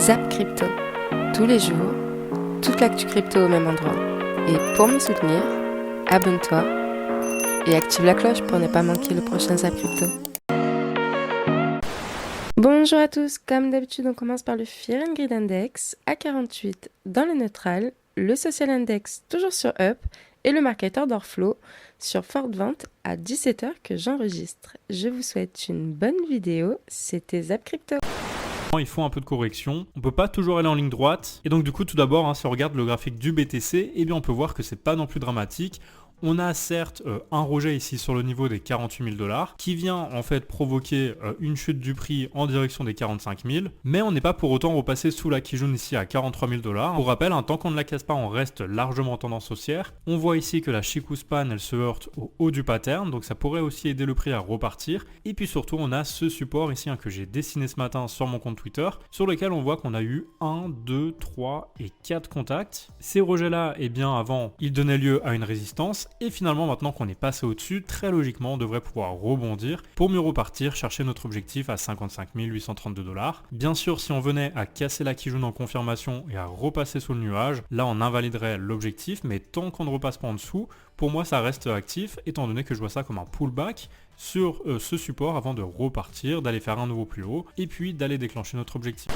Zap Crypto. Tous les jours, toute l'actu crypto au même endroit. Et pour me soutenir, abonne-toi et active la cloche pour ne pas manquer le prochain Zap Crypto. Bonjour à tous, comme d'habitude on commence par le Fear and Greed Index à 48 dans le neutral, le Social Index toujours sur Up et le Market Order Flow sur Forte Vente à 17h que j'enregistre. Je vous souhaite une bonne vidéo, c'était Zap Crypto. Il faut un peu de correction, on peut pas toujours aller en ligne droite, et donc du coup tout d'abord, si on regarde le graphique du BTC, eh bien on peut voir que c'est pas non plus dramatique. On a certes un rejet ici sur le niveau des 48 000 $, qui vient en fait provoquer une chute du prix en direction des 45 000, mais on n'est pas pour autant repassé sous la Kijun ici à 43 000 $. Pour rappel, tant qu'on ne la casse pas, on reste largement en tendance haussière. On voit ici que la Chikou Span, elle se heurte au haut du pattern, donc ça pourrait aussi aider le prix à repartir. Et puis surtout, on a ce support ici que j'ai dessiné ce matin sur mon compte Twitter, sur lequel on voit qu'on a eu 1, 2, 3 et 4 contacts. Ces rejets-là, eh bien avant, ils donnaient lieu à une résistance. Et finalement, maintenant qu'on est passé au-dessus, très logiquement, on devrait pouvoir rebondir pour mieux repartir, chercher notre objectif à 55 832 $. Bien sûr, si on venait à casser la Kijun en confirmation et à repasser sous le nuage, là on invaliderait l'objectif, mais tant qu'on ne repasse pas en dessous, pour moi ça reste actif, étant donné que je vois ça comme un pullback sur ce support avant de repartir, d'aller faire un nouveau plus haut, et puis d'aller déclencher notre objectif.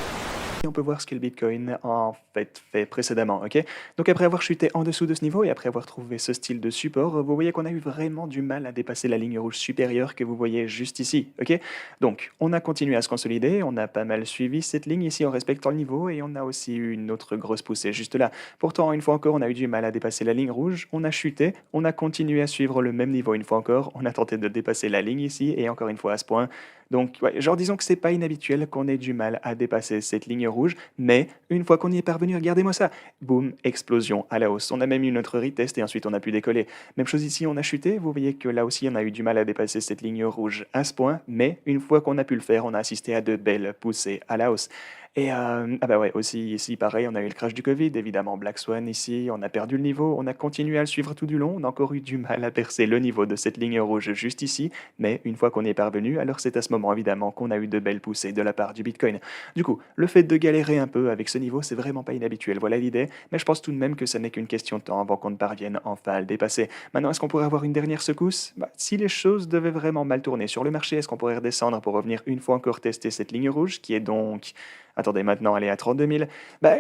On peut voir ce que le Bitcoin en fait précédemment, ok? Donc après avoir chuté en dessous de ce niveau et après avoir trouvé ce style de support, vous voyez qu'on a eu vraiment du mal à dépasser la ligne rouge supérieure que vous voyez juste ici, ok? Donc on a continué à se consolider, on a pas mal suivi cette ligne ici en respectant le niveau et on a aussi eu une autre grosse poussée juste là. Pourtant, une fois encore, on a eu du mal à dépasser la ligne rouge, on a chuté, on a continué à suivre le même niveau une fois encore, on a tenté de dépasser la ligne ici et encore une fois à ce point. Donc, ouais, genre disons que c'est pas inhabituel qu'on ait du mal à dépasser cette ligne rouge, mais une fois qu'on y est parvenu, regardez-moi ça, boum, explosion à la hausse. On a même eu notre retest et ensuite on a pu décoller. Même chose ici, on a chuté, vous voyez que là aussi on a eu du mal à dépasser cette ligne rouge à ce point, mais une fois qu'on a pu le faire, on a assisté à de belles poussées à la hausse. Et ah bah ouais, aussi ici pareil, on a eu le crash du Covid, évidemment Black Swan ici, on a perdu le niveau, on a continué à le suivre tout du long, on a encore eu du mal à percer le niveau de cette ligne rouge juste ici, mais une fois qu'on y est parvenu, alors c'est à ce moment évidemment qu'on a eu de belles poussées de la part du Bitcoin. Du coup, le fait de galérer un peu avec ce niveau, c'est vraiment pas inhabituel, voilà l'idée, mais je pense tout de même que ça n'est qu'une question de temps avant qu'on ne parvienne enfin à le dépasser. Maintenant, est-ce qu'on pourrait avoir une dernière secousse? Si les choses devaient vraiment mal tourner sur le marché, est-ce qu'on pourrait redescendre pour revenir une fois encore tester cette ligne rouge qui est donc... Attendez, maintenant elle est à 32 000.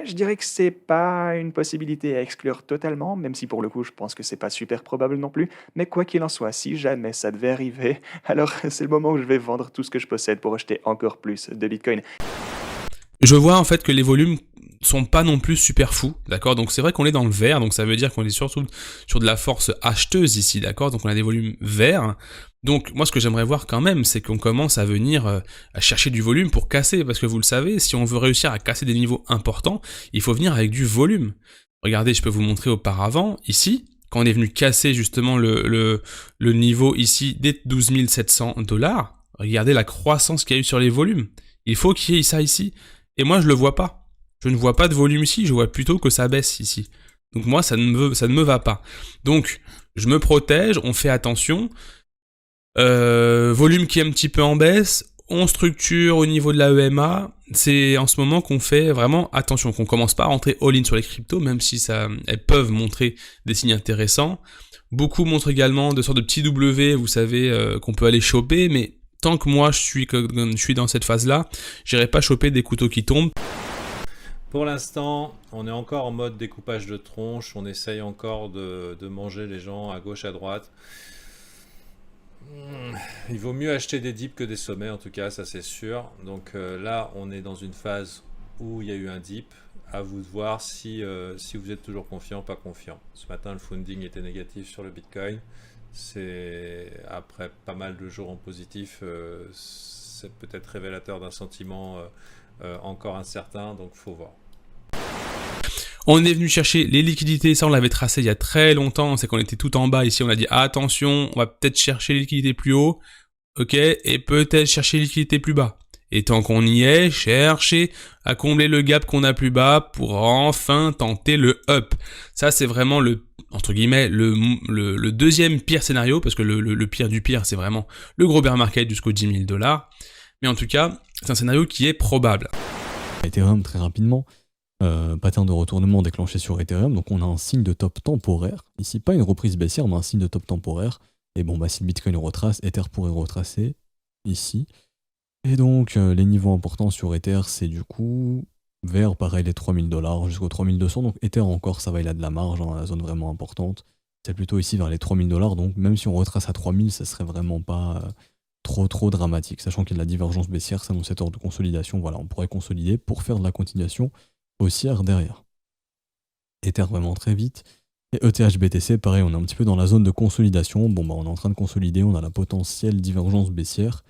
Je dirais que c'est pas une possibilité à exclure totalement, même si pour le coup je pense que c'est pas super probable non plus. Mais quoi qu'il en soit, si jamais ça devait arriver, alors c'est le moment où je vais vendre tout ce que je possède pour acheter encore plus de Bitcoin. Je vois en fait que les volumes sont pas non plus super fous, d'accord? Donc c'est vrai qu'on est dans le vert, donc ça veut dire qu'on est surtout sur de la force acheteuse ici, d'accord? Donc on a des volumes verts. Donc moi ce que j'aimerais voir quand même, c'est qu'on commence à venir à chercher du volume pour casser, parce que vous le savez, si on veut réussir à casser des niveaux importants, il faut venir avec du volume. Regardez, je peux vous montrer auparavant, ici, quand on est venu casser justement le niveau ici des 12 700 $, regardez la croissance qu'il y a eu sur les volumes. Il faut qu'il y ait ça ici. Et moi je le vois pas. Je ne vois pas de volume ici, je vois plutôt que ça baisse ici. Donc moi ça ne me va pas. Donc je me protège, on fait attention. Volume qui est un petit peu en baisse, on structure au niveau de la EMA, c'est en ce moment qu'on fait vraiment attention, qu'on commence pas à rentrer all-in sur les cryptos, même si elles peuvent montrer des signes intéressants. Beaucoup montrent également de sortes de petits W, vous savez, qu'on peut aller choper, mais tant que moi je suis dans cette phase-là, j'irai pas choper des couteaux qui tombent. Pour l'instant, on est encore en mode découpage de tronche, on essaye encore de manger les gens à gauche à droite. Il vaut mieux acheter des dips que des sommets, en tout cas, ça c'est sûr. Donc là, on est dans une phase où il y a eu un dip. À vous de voir si vous êtes toujours confiant, pas confiant. Ce matin, le funding était négatif sur le Bitcoin. C'est après pas mal de jours en positif, c'est peut-être révélateur d'un sentiment encore incertain, donc faut voir. On est venu chercher les liquidités, ça on l'avait tracé il y a très longtemps, c'est qu'on était tout en bas ici, on a dit attention, on va peut-être chercher les liquidités plus haut, ok, et peut-être chercher les liquidités plus bas. Et tant qu'on y est, chercher à combler le gap qu'on a plus bas pour enfin tenter le up. Ça c'est vraiment le, entre guillemets, le deuxième pire scénario, parce que le pire du pire c'est vraiment le gros bear market jusqu'aux 10 000 $. Mais en tout cas, c'est un scénario qui est probable. Ethereum très rapidement. Pattern de retournement déclenché sur Ethereum, donc on a un signe de top temporaire. Ici, pas une reprise baissière, mais un signe de top temporaire. Et bon, si le Bitcoin retrace, Ether pourrait retracer ici. Et donc, les niveaux importants sur Ether, c'est du coup vers, pareil, les $3000 jusqu'aux 3200. Donc Ether encore, ça va, il a de la marge dans la zone vraiment importante. C'est plutôt ici vers les $3000. Donc même si on retrace à 3000, ça serait vraiment pas trop dramatique. Sachant qu'il y a de la divergence baissière, c'est dans cette ordre de consolidation. Voilà, on pourrait consolider pour faire de la continuation haussière derrière. Ether vraiment très vite. Et ETH BTC, pareil, on est un petit peu dans la zone de consolidation. Bon, on est en train de consolider, on a la potentielle divergence baissière.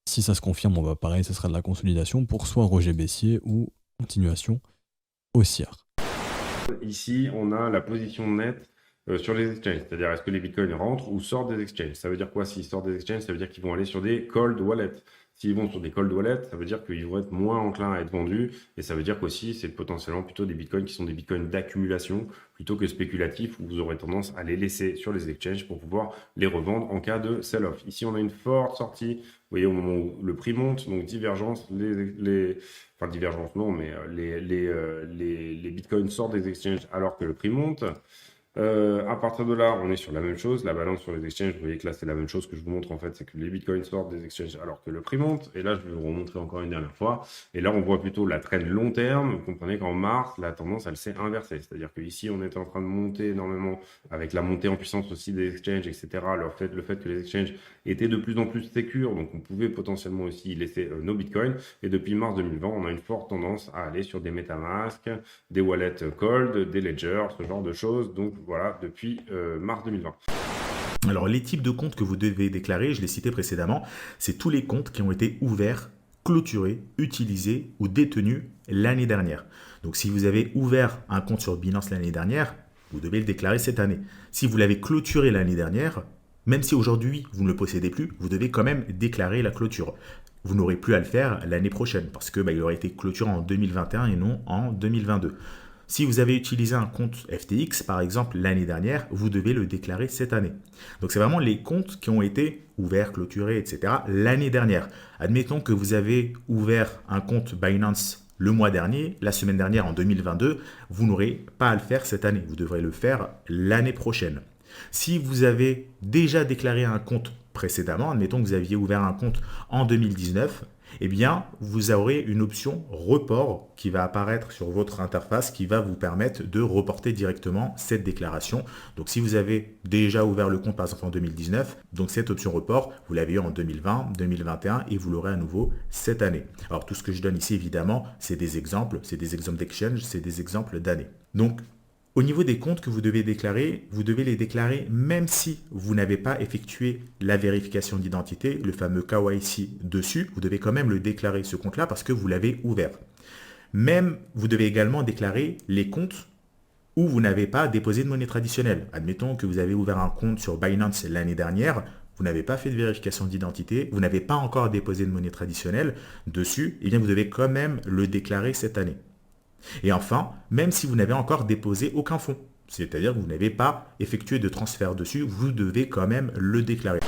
Si ça se confirme, pareil, ça sera de la consolidation pour soit rejet baissier ou continuation haussière. Ici, on a la position nette sur les exchanges, c'est-à-dire est-ce que les bitcoins rentrent ou sortent des exchanges. Ça veut dire quoi s'ils sortent des exchanges? Ça veut dire qu'ils vont aller sur des cold wallets. S'ils vont sur des cold wallets, ça veut dire qu'ils vont être moins enclins à être vendus, et ça veut dire qu'aussi c'est potentiellement plutôt des bitcoins qui sont des bitcoins d'accumulation plutôt que spéculatifs, où vous aurez tendance à les laisser sur les exchanges pour pouvoir les revendre en cas de sell-off. Ici on a une forte sortie, vous voyez, au moment où le prix monte, donc divergence, enfin divergence non, mais les bitcoins sortent des exchanges alors que le prix monte. À partir de là, on est sur la même chose. La balance sur les exchanges, vous voyez que là, c'est la même chose que je vous montre en fait, c'est que les bitcoins sortent des exchanges alors que le prix monte. Et là, je vais vous remontrer encore une dernière fois. Et là, on voit plutôt la trend long terme. Vous comprenez qu'en mars, la tendance, elle s'est inversée. C'est-à-dire qu'ici, on était en train de monter énormément avec la montée en puissance aussi des exchanges, etc. Le fait que les exchanges étaient de plus en plus sécures, donc on pouvait potentiellement aussi laisser nos bitcoins. Et depuis mars 2020, on a une forte tendance à aller sur des MetaMask, des wallets cold, des ledgers, ce genre de choses. Donc voilà, depuis mars 2020. Alors les types de comptes que vous devez déclarer, je l'ai cité précédemment, c'est tous les comptes qui ont été ouverts, clôturés, utilisés ou détenus l'année dernière. Donc si vous avez ouvert un compte sur Binance l'année dernière, vous devez le déclarer cette année. Si vous l'avez clôturé l'année dernière, même si aujourd'hui vous ne le possédez plus, vous devez quand même déclarer la clôture. Vous n'aurez plus à le faire l'année prochaine parce que il aurait été clôturé en 2021 et non en 2022. Si vous avez utilisé un compte FTX, par exemple, l'année dernière, vous devez le déclarer cette année. Donc, c'est vraiment les comptes qui ont été ouverts, clôturés, etc. l'année dernière. Admettons que vous avez ouvert un compte Binance le mois dernier, la semaine dernière en 2022, vous n'aurez pas à le faire cette année. Vous devrez le faire l'année prochaine. Si vous avez déjà déclaré un compte précédemment, admettons que vous aviez ouvert un compte en 2019, eh bien, vous aurez une option report qui va apparaître sur votre interface qui va vous permettre de reporter directement cette déclaration. Donc, si vous avez déjà ouvert le compte, par exemple, en 2019, donc cette option report, vous l'avez eu en 2020, 2021 et vous l'aurez à nouveau cette année. Alors, tout ce que je donne ici, évidemment, c'est des exemples d'exchange, c'est des exemples d'années. Donc, au niveau des comptes que vous devez les déclarer même si vous n'avez pas effectué la vérification d'identité, le fameux KYC dessus, vous devez quand même le déclarer ce compte-là parce que vous l'avez ouvert. Même, vous devez également déclarer les comptes où vous n'avez pas déposé de monnaie traditionnelle. Admettons que vous avez ouvert un compte sur Binance l'année dernière, vous n'avez pas fait de vérification d'identité, vous n'avez pas encore déposé de monnaie traditionnelle dessus, eh bien vous devez quand même le déclarer cette année. Et enfin, même si vous n'avez encore déposé aucun fonds, c'est-à-dire que vous n'avez pas effectué de transfert dessus, vous devez quand même le déclarer.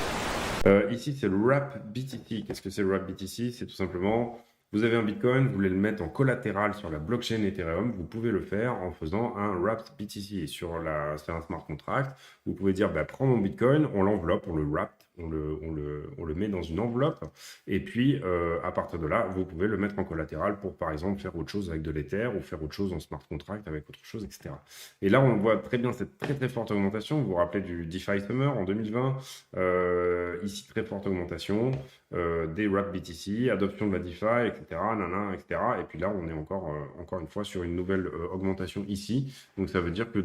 Ici, c'est le wrap BTC. Qu'est-ce que c'est le wrap BTC? C'est tout simplement, vous avez un Bitcoin, vous voulez le mettre en collatéral sur la blockchain Ethereum, vous pouvez le faire en faisant un wrapped BTC. Sur un smart contract, vous pouvez dire, prends mon Bitcoin, on l'enveloppe, on le wrap, on le met dans une enveloppe, et puis à partir de là, vous pouvez le mettre en collatéral pour, par exemple, faire autre chose avec de l'Ether ou faire autre chose en smart contract avec autre chose, etc. Et là, on voit très bien cette très très forte augmentation. Vous vous rappelez du DeFi Summer en 2020, ici très forte augmentation des wrap BTC, adoption de la DeFi, etc. etc. Et puis là, on est encore une fois sur une nouvelle augmentation ici. Donc ça veut dire que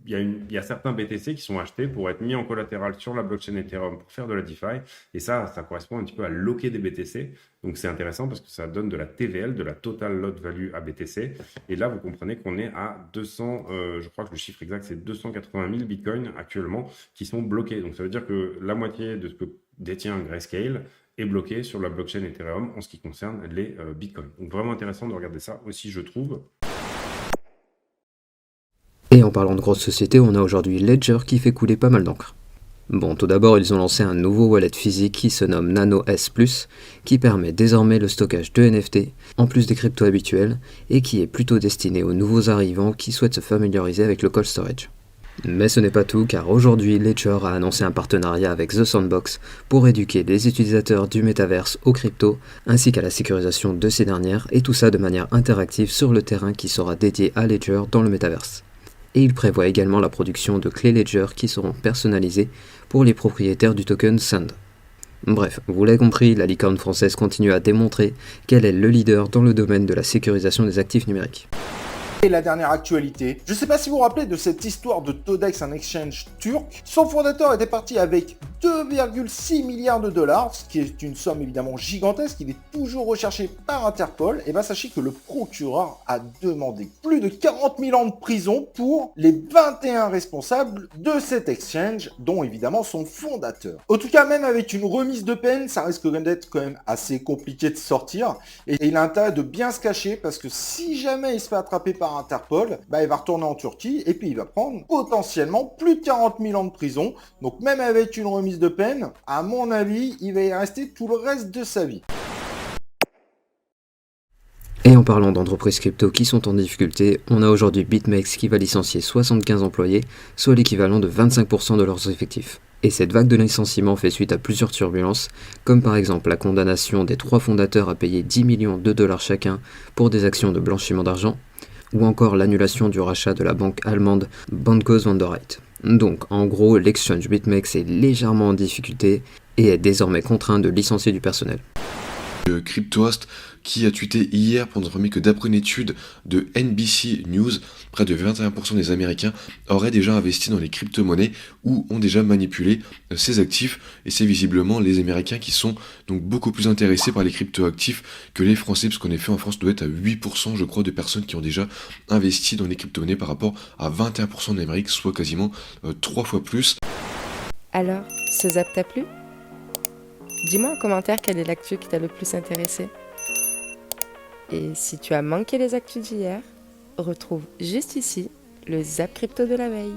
il y a certains BTC qui sont achetés pour être mis en collatéral sur la blockchain Ethereum pour faire de la DeFi. Et ça correspond un petit peu à locker des BTC. Donc c'est intéressant parce que ça donne de la TVL, de la Total Lot Value à BTC. Et là, vous comprenez qu'on est à 200, je crois que le chiffre exact, c'est 280 000 bitcoins actuellement qui sont bloqués. Donc ça veut dire que la moitié de ce que détient Grayscale est bloqué sur la blockchain Ethereum en ce qui concerne les bitcoins. Donc vraiment intéressant de regarder ça aussi, je trouve. Et en parlant de grosses sociétés, on a aujourd'hui Ledger qui fait couler pas mal d'encre. Bon, tout d'abord, ils ont lancé un nouveau wallet physique qui se nomme Nano S+, qui permet désormais le stockage de NFT, en plus des cryptos habituels, et qui est plutôt destiné aux nouveaux arrivants qui souhaitent se familiariser avec le cold storage. Mais ce n'est pas tout, car aujourd'hui, Ledger a annoncé un partenariat avec The Sandbox pour éduquer les utilisateurs du métaverse aux cryptos, ainsi qu'à la sécurisation de ces dernières, et tout ça de manière interactive sur le terrain qui sera dédié à Ledger dans le métaverse. Et il prévoit également la production de clés Ledger qui seront personnalisées pour les propriétaires du token Sand. Bref, vous l'avez compris, la licorne française continue à démontrer qu'elle est le leader dans le domaine de la sécurisation des actifs numériques. Et la dernière actualité, je ne sais pas si vous vous rappelez de cette histoire de Todex, un exchange turc. Son fondateur était parti avec 2,6 milliards de dollars, ce qui est une somme évidemment gigantesque. Il est toujours recherché par Interpol. Et bien sachez que le procureur a demandé plus de 40 000 ans de prison pour les 21 responsables de cet exchange, dont évidemment son fondateur. En tout cas, même avec une remise de peine, ça risque d'être quand même assez compliqué de sortir. Et il a intérêt de bien se cacher parce que si jamais il se fait attraper par Interpol, il va retourner en Turquie et puis il va prendre potentiellement plus de 40 000 ans de prison. Donc même avec une remise de peine, à mon avis, il va y rester tout le reste de sa vie. Et en parlant d'entreprises crypto qui sont en difficulté, on a aujourd'hui BitMEX qui va licencier 75 employés, soit l'équivalent de 25% de leurs effectifs. Et cette vague de licenciements fait suite à plusieurs turbulences, comme par exemple la condamnation des 3 fondateurs à payer 10 millions de dollars chacun pour des actions de blanchiment d'argent, ou encore l'annulation du rachat de la banque allemande Bankhaus Wanderheit. Donc en gros, l'exchange BitMEX est légèrement en difficulté et est désormais contraint de licencier du personnel. Cryptoast qui a tweeté hier pour nous informer que d'après une étude de NBC News, près de 21% des Américains auraient déjà investi dans les crypto-monnaies ou ont déjà manipulé ces actifs, et c'est visiblement les Américains qui sont donc beaucoup plus intéressés par les crypto-actifs que les Français, parce qu'en effet en France doit être à 8% je crois de personnes qui ont déjà investi dans les crypto-monnaies par rapport à 21% en Amérique, soit quasiment 3 fois plus. Alors, ce zap t'a plu ? Dis-moi en commentaire quelle est l'actu qui t'a le plus intéressé. Et si tu as manqué les actus d'hier, retrouve juste ici le Zap Crypto de la veille.